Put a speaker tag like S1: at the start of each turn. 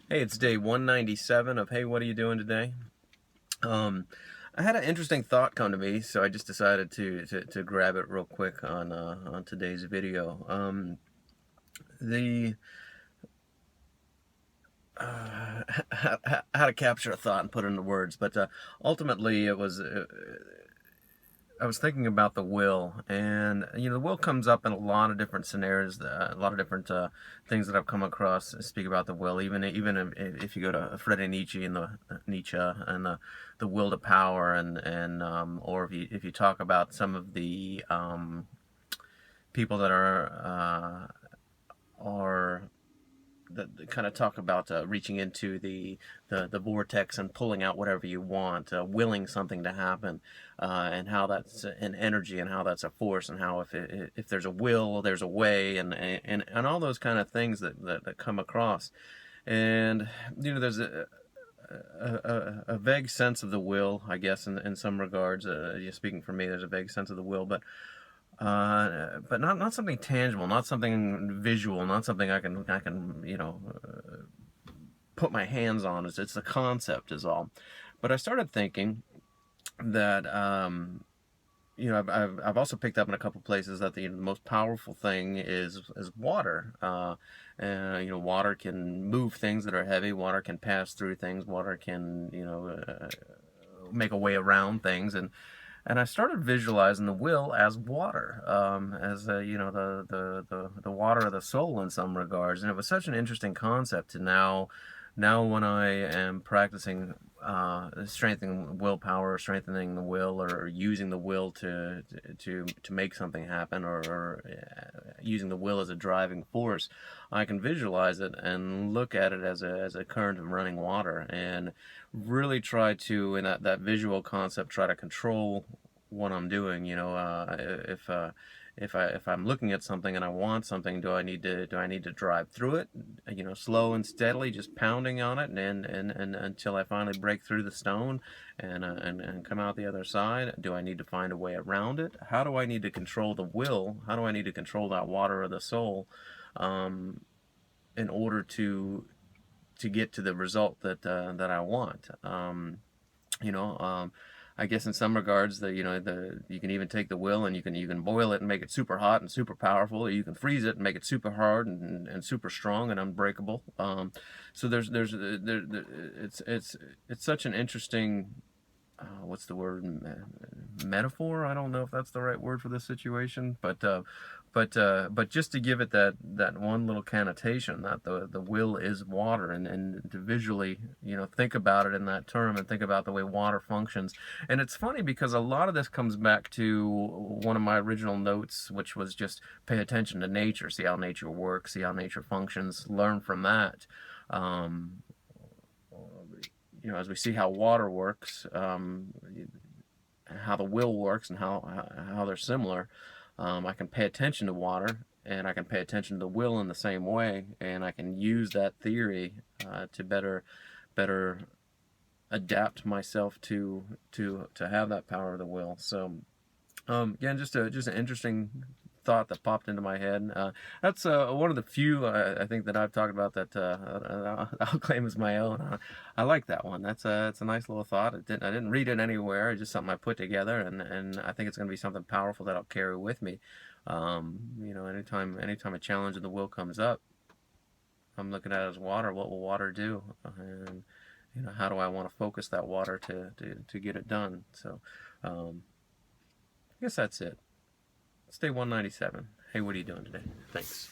S1: Hey, it's day 197 of Hey, what are you doing today? Um, I had an interesting thought come to me, so I just decided to grab it real quick on today's video. The How to capture a thought and put it into words, but ultimately it was I was thinking about the will, and the will comes up in a lot of different scenarios, a lot of different things that I've come across speak about the will. Even if you go to Friedrich Nietzsche and the will to power, and or if you talk about some of the people that are that kind of talk about reaching into the vortex and pulling out whatever you want, willing something to happen, and how that's an energy and how that's a force, and how if there's a will, there's a way, and all those kind of things that come across. And there's a vague sense of the will, I guess, in some regards. Speaking for me, there's a vague sense of the will, but not something tangible, not something visual, not something I can put my hands on. It's the concept is all. But I started thinking that I've also picked up in a couple places that the most powerful thing is water. Water can move things that are heavy. Water can pass through things. Water can make a way around things, and I started visualizing the will as water, as the water of the soul in some regards, and it was such an interesting concept. To now when I am practicing strengthening willpower, strengthening the will, or using the will to make something happen, or using the will as a driving force, I can visualize it and look at it as a current of running water, and really try to, in that visual concept, try to control what I'm doing. If I'm looking at something and I want something, do I need to drive through it, slow and steadily, just pounding on it, and until I finally break through the stone and come out the other side? Do I need to find a way around it? How do I need to control the will? How do I need to control that water of the soul, in order to get to the result that I want? You know, I guess in some regards, the you can even take the will and you can boil it and make it super hot and super powerful, or you can freeze it and make it super hard and super strong and unbreakable. So it's such an interesting, what's the word, metaphor. I don't know if that's the right word for this situation, but just to give it that one little connotation, that the will is water, and to visually think about it in that term, and think about the way water functions. And it's funny because a lot of this comes back to one of my original notes, which was just pay attention to nature, see how nature works, see how nature functions, learn from that. um, as we see how water works, how the will works, and how they're similar, I can pay attention to water, and I can pay attention to the will in the same way, and I can use that theory to better adapt myself to have that power of the will. So again, just an interesting thought that popped into my head. That's one of the few, I think, that I've talked about that I'll claim as my own. I like that one. It's a nice little thought. I didn't read it anywhere. It's just something I put together, and I think it's going to be something powerful that I'll carry with me. Anytime a challenge in the will comes up, I'm looking at it as water. What will water do? And how do I want to focus that water to get it done? So I guess that's it. It's day 197. Hey, what are you doing today? Thanks.